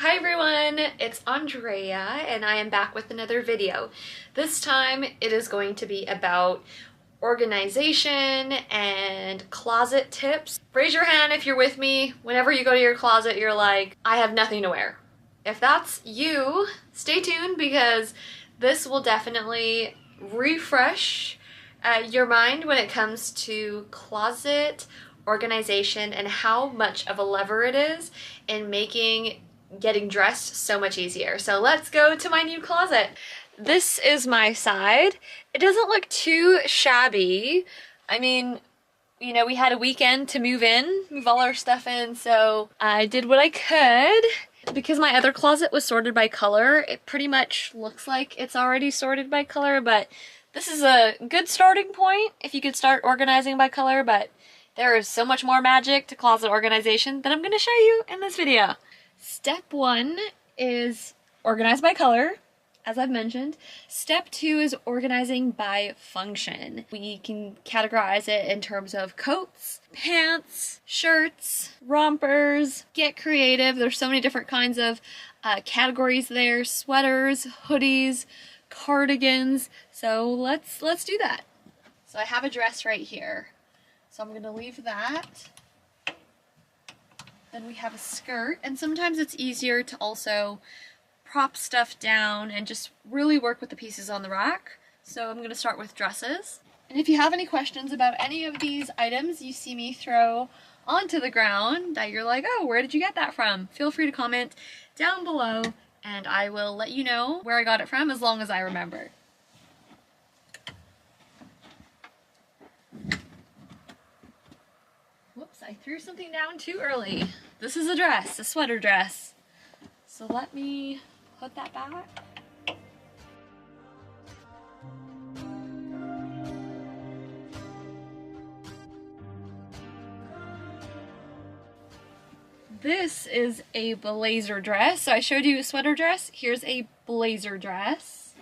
Hi everyone, it's Andrea and I am back with another video. This time it is going to be about organization and closet tips. Raise your hand if you're with me. Whenever you go to your closet, you're like, I have nothing to wear. If that's you, stay tuned because this will definitely refresh your mind when it comes to closet organization and how much of a lever it is in making getting dressed so much easier. So let's go to my new closet. This is my side. It doesn't look too shabby. I mean, you know, we had a weekend to move all our stuff in, so I did what I could. Because my other closet was sorted by color, it pretty much looks like it's already sorted by color, but this is a good starting point if you could start organizing by color, but there is so much more magic to closet organization that I'm going to show you in this video. Step 1 is organize by color, as I've mentioned. Step 2 is organizing by function. We can categorize it in terms of coats, pants, shirts, rompers. Get creative. There's so many different kinds of categories there. Sweaters, hoodies, cardigans. So let's do that. So I have a dress right here. So I'm going to leave that. Then we have a skirt, and sometimes it's easier to also prop stuff down and just really work with the pieces on the rack. So I'm going to start with dresses. And if you have any questions about any of these items you see me throw onto the ground that you're like, oh, where did you get that from? Feel free to comment down below and I will let you know where I got it from as long as I remember. Whoops, I threw something down too early. This is a dress, a sweater dress. So let me put that back. This is a blazer dress. So I showed you a sweater dress. Here's a blazer dress.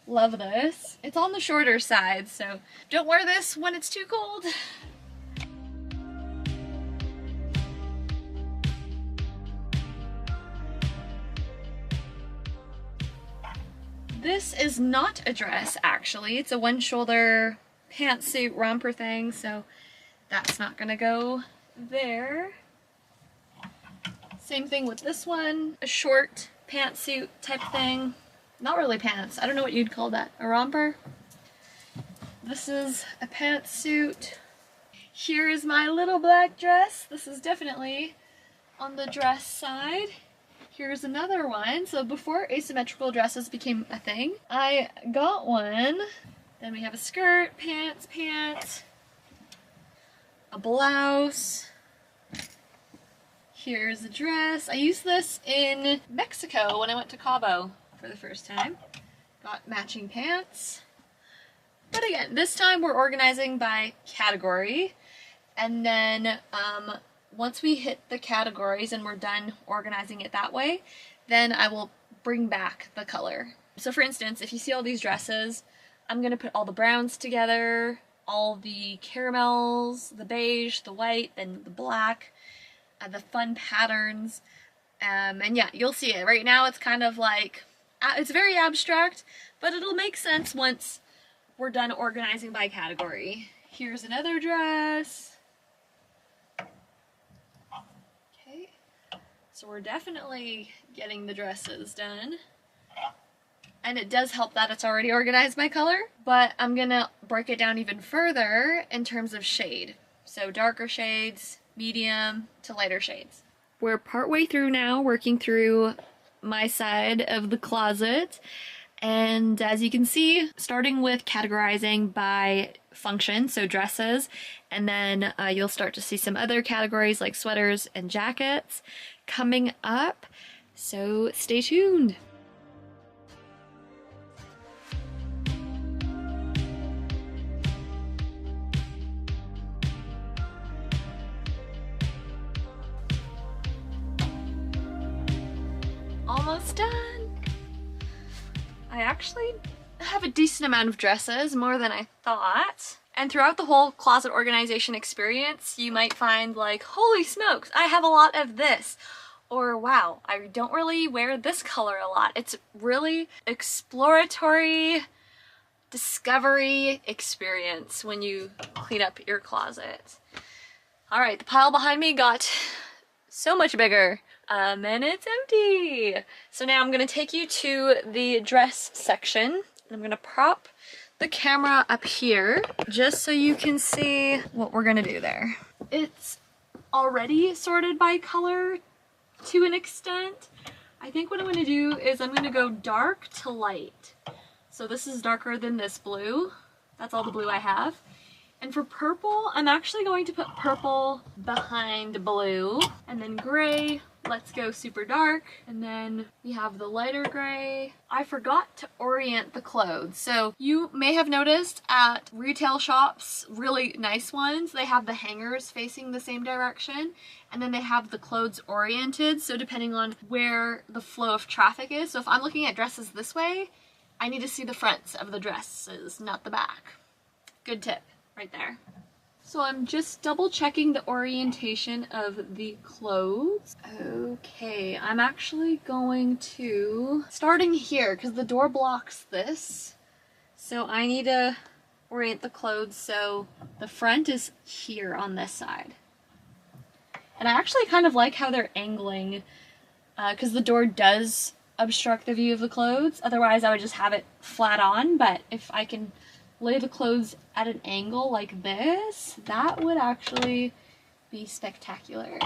Love this. It's on the shorter side, so don't wear this when it's too cold. This is not a dress, actually. It's a one-shoulder pantsuit romper thing, so that's not gonna go there. Same thing with this one, a short pantsuit type thing. Not really pants, I don't know what you'd call that. A romper? This is a pantsuit. Here is my little black dress. This is definitely on the dress side. Here's another one. So before asymmetrical dresses became a thing, I got one. Then we have a skirt, pants, a blouse. Here's a dress. I used this in Mexico when I went to Cabo for the first time. Got matching pants. But again, this time we're organizing by category. And then once we hit the categories and we're done organizing it that way, then I will bring back the color. So for instance, if you see all these dresses, I'm going to put all the browns together, all the caramels, the beige, the white, then the black, the fun patterns, and yeah, you'll see it. Right now it's kind of like, it's very abstract, but it'll make sense once we're done organizing by category. Here's another dress. So we're definitely getting the dresses done. And it does help that it's already organized by color, but I'm gonna break it down even further in terms of shade. So darker shades, medium to lighter shades. We're partway through now, working through my side of the closet. And as you can see, starting with categorizing by function, so dresses, and then you'll start to see some other categories like sweaters and jackets coming up, so stay tuned. Almost done. I actually have a decent amount of dresses, more than I thought. And throughout the whole closet organization experience, you might find like, holy smokes, I have a lot of this. or wow, I don't really wear this color a lot. It's really exploratory discovery experience when you clean up your closet. All right, the pile behind me got so much bigger, and it's empty. So now I'm gonna take you to the dress section, and I'm gonna prop the camera up here just so you can see what we're gonna do there. It's already sorted by color to an extent. I think what I'm gonna do is I'm gonna go dark to light. So this is darker than this blue. That's all the blue I have. And for purple, I'm actually going to put purple behind blue, and then gray, let's go super dark, and then we have the lighter gray. I forgot to orient the clothes. So you may have noticed at retail shops, really nice ones, they have the hangers facing the same direction, and then they have the clothes oriented, so depending on where the flow of traffic is. So if I'm looking at dresses this way, I need to see the fronts of the dresses, not the back. Good tip. Right there. So I'm just double checking the orientation of the clothes. Okay, I'm actually going to, starting here because the door blocks this. So I need to orient the clothes so the front is here on this side. And I actually kind of like how they're angling because the door does obstruct the view of the clothes. Otherwise I would just have it flat on, but if I can lay the clothes at an angle like this, that would actually be spectacular.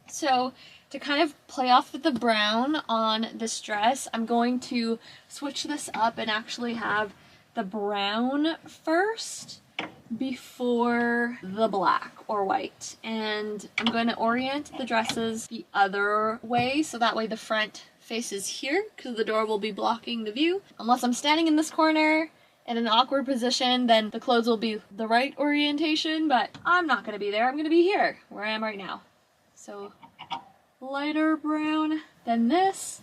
So to kind of play off with the brown on this dress, I'm going to switch this up and actually have the brown first before the black or white. And I'm going to orient the dresses the other way, so that way the front faces here, because the door will be blocking the view. Unless I'm standing in this corner in an awkward position, then the clothes will be the right orientation, but I'm not gonna be there. I'm gonna be here, where I am right now. So lighter brown, then this,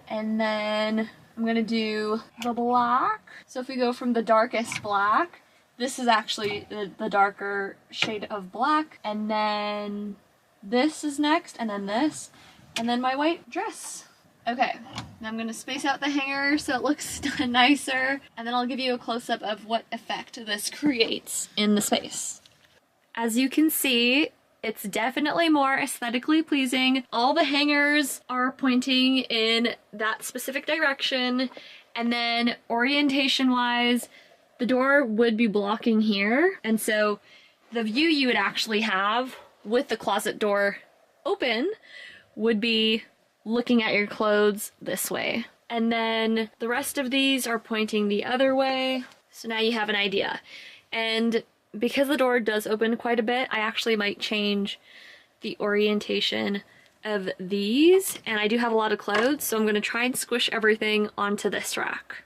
and then I'm gonna do the black. So if we go from the darkest black, this is actually the darker shade of black, and then this is next, and then this, and then my white dress. Okay, now I'm going to space out the hanger so it looks nicer, and then I'll give you a close-up of what effect this creates in the space. As you can see, it's definitely more aesthetically pleasing. All the hangers are pointing in that specific direction, and then orientation-wise, the door would be blocking here, and so the view you would actually have with the closet door open would be looking at your clothes this way. And then the rest of these are pointing the other way. So now you have an idea. And because the door does open quite a bit, I actually might change the orientation of these. And I do have a lot of clothes, so I'm gonna try and squish everything onto this rack.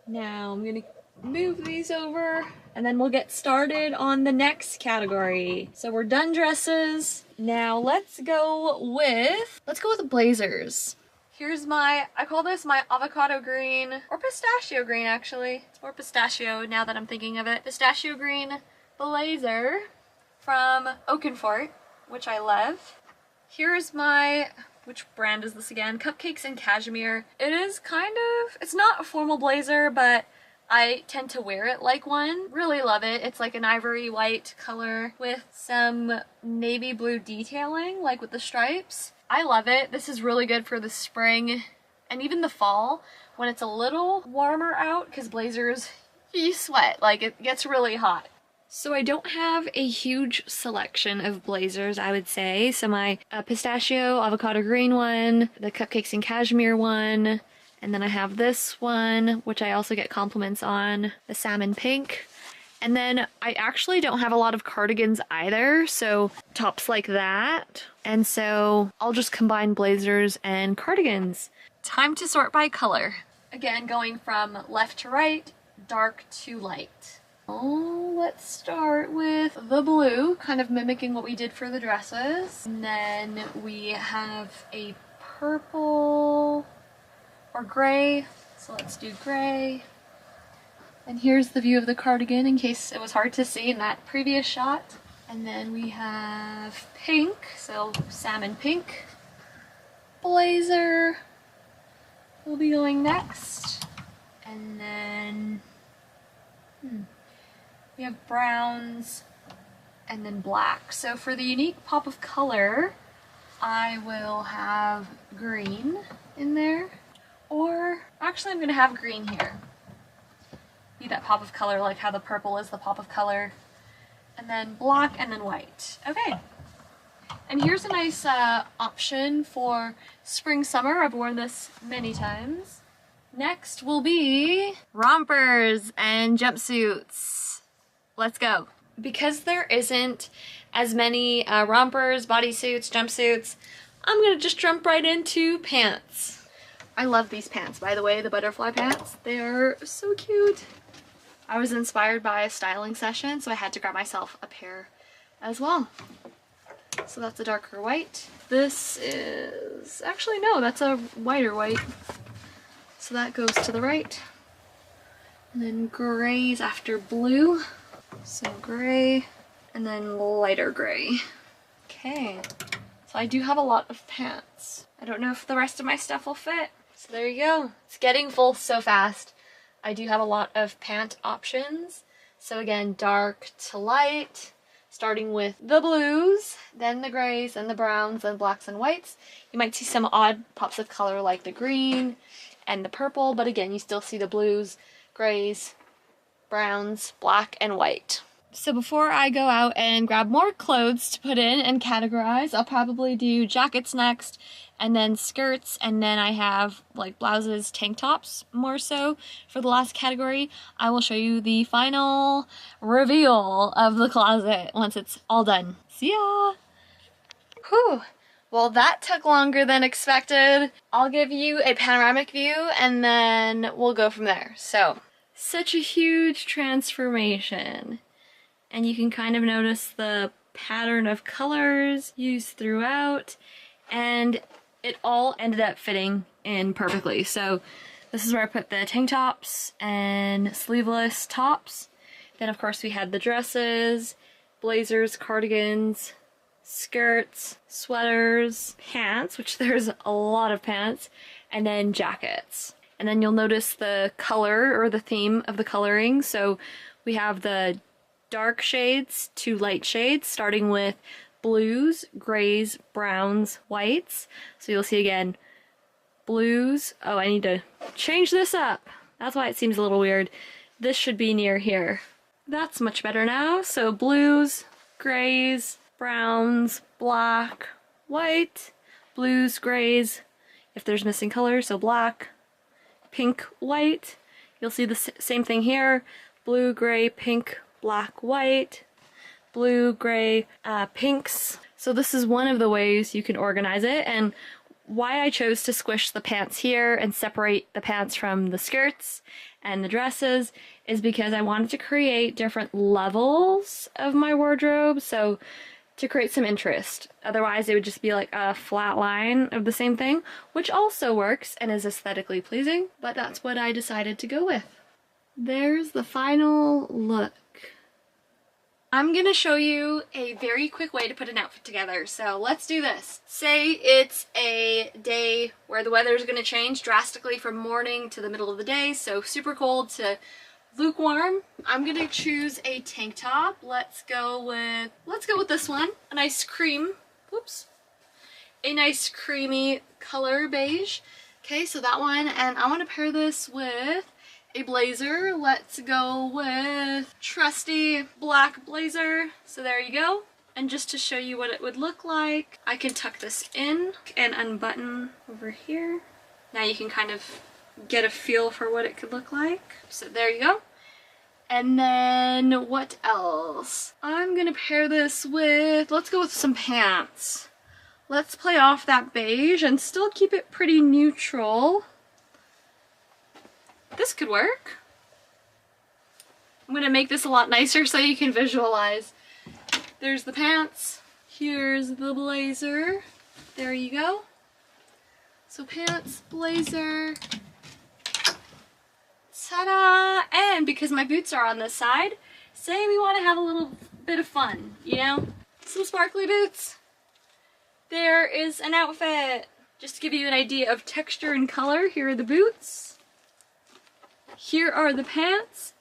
Now I'm gonna move these over, and then we'll get started on the next category. So we're done dresses. Now let's go with blazers. Here's my, I call this my avocado green, or pistachio green actually. It's more pistachio now that I'm thinking of it. Pistachio green blazer from Oakenfort, which I love. Here's my, which brand is this again? Cupcakes and Cashmere. It is kind of, it's not a formal blazer, but I tend to wear it like one. Really love it. It's like an ivory white color with some navy blue detailing, like with the stripes. I love it. This is really good for the spring and even the fall when it's a little warmer out, because blazers, you sweat, like it gets really hot. So I don't have a huge selection of blazers, I would say. So my pistachio, avocado green one, the Cupcakes and Cashmere one, and then I have this one, which I also get compliments on, the salmon pink. And then I actually don't have a lot of cardigans either, so tops like that. And so I'll just combine blazers and cardigans. Time to sort by color. Again, going from left to right, dark to light. Oh, let's start with the blue, kind of mimicking what we did for the dresses. And then we have a purple or gray, so let's do gray. And here's the view of the cardigan in case it was hard to see in that previous shot. And then we have pink, so salmon pink. blazer will be going next. And then we have browns and then black. So for the unique pop of color, I will have green in there. Or actually I'm gonna have green here. Be that pop of color, like how the purple is the pop of color. And then black and then white. Okay. And here's a nice option for spring, summer. I've worn this many times. Next will be rompers and jumpsuits. Let's go. Because there isn't as many rompers, bodysuits, jumpsuits, I'm gonna just jump right into pants. I love these pants, by the way, the butterfly pants. They are so cute. I was inspired by a styling session, so I had to grab myself a pair as well. So that's a darker white. This is, actually no, that's a whiter white. So that goes to the right. And then grays after blue. So gray, and then lighter gray. Okay, so I do have a lot of pants. I don't know if the rest of my stuff will fit. So there you go. It's getting full so fast. I do have a lot of pant options. So again, dark to light, starting with the blues, then the grays, then the browns, then blacks and whites. You might see some odd pops of color like the green and the purple, but again, you still see the blues, grays, browns, black, and white. So before I go out and grab more clothes to put in and categorize, I'll probably do jackets next, and then skirts, and then I have like blouses, tank tops more so for the last category. I will show you the final reveal of the closet once it's all done. See ya! Whew. Well, that took longer than expected. I'll give you a panoramic view and then we'll go from there. So, such a huge transformation. And you can kind of notice the pattern of colors used throughout, and it all ended up fitting in perfectly. So this is where I put the tank tops and sleeveless tops. Then of course we had the dresses, blazers, cardigans, skirts, sweaters, pants, which there's a lot of pants, and then jackets. And then you'll notice the color or the theme of the coloring. So we have the dark shades to light shades, starting with blues, grays, browns, whites. So you'll see again, blues. Oh, I need to change this up. That's why it seems a little weird. This should be near here. That's much better now. So blues, grays, browns, black, white, blues, grays, if there's missing color, so black, pink, white. You'll see the same thing here, blue, gray, pink, black, white, blue, gray, pinks. So this is one of the ways you can organize it, and why I chose to squish the pants here and separate the pants from the skirts and the dresses is because I wanted to create different levels of my wardrobe, so to create some interest. Otherwise it would just be like a flat line of the same thing, which also works and is aesthetically pleasing, but that's what I decided to go with. There's the final look. I'm gonna show you a very quick way to put an outfit together, so let's do this. Say it's a day where the weather is gonna change drastically from morning to the middle of the day, so super cold to lukewarm. I'm gonna choose a tank top. Let's go with this one. A nice cream, a nice creamy color beige. Okay, so that one, and I wanna pair this with a blazer. Let's go with trusty black blazer. So there you go. And just to show you what it would look like, I can tuck this in and unbutton over here. Now you can kind of get a feel for what it could look like. So there you go. And then what else? I'm gonna pair this with, let's go with some pants. Let's play off that beige and still keep it pretty neutral. This could work. I'm gonna make this a lot nicer so you can visualize. There's the pants, here's the blazer. There you go. So pants, blazer, ta-da! And because my boots are on this side, say we want to have a little bit of fun, you know? Some sparkly boots. There is an outfit. Just to give you an idea of texture and color, here are the boots. Here are the pants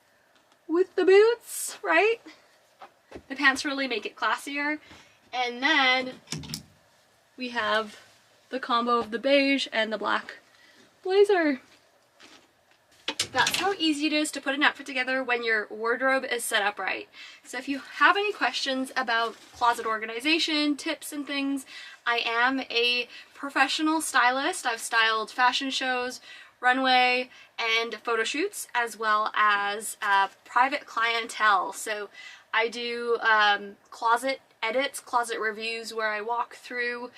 with the boots, right? The pants really make it classier. And then we have the combo of the beige and the black blazer. That's how easy it is to put an outfit together when your wardrobe is set up right. So if you have any questions about closet organization, tips and things, I am a professional stylist. I've styled fashion shows, runway, and photo shoots, as well as private clientele. So I do closet edits, closet reviews, where I walk through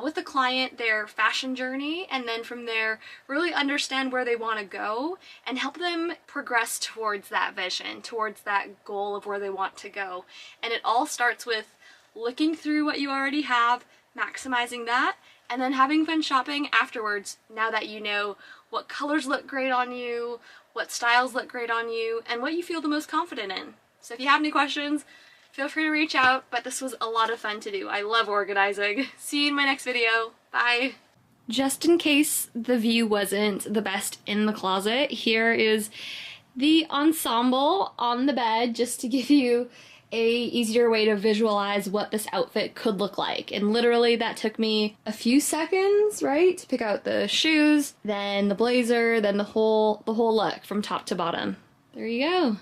with the client their fashion journey, and then from there really understand where they want to go and help them progress towards that vision, towards that goal of where they want to go. And it all starts with looking through what you already have, maximizing that, and then having fun shopping afterwards, now that you know what colors look great on you, what styles look great on you, and what you feel the most confident in. So if you have any questions, feel free to reach out, but this was a lot of fun to do. I love organizing. See you in my next video. Bye! Just in case the view wasn't the best in the closet, here is the ensemble on the bed, just to give you a easier way to visualize what this outfit could look like. And literally that took me a few seconds, right? To pick out the shoes, then the blazer, then the whole look from top to bottom. There you go.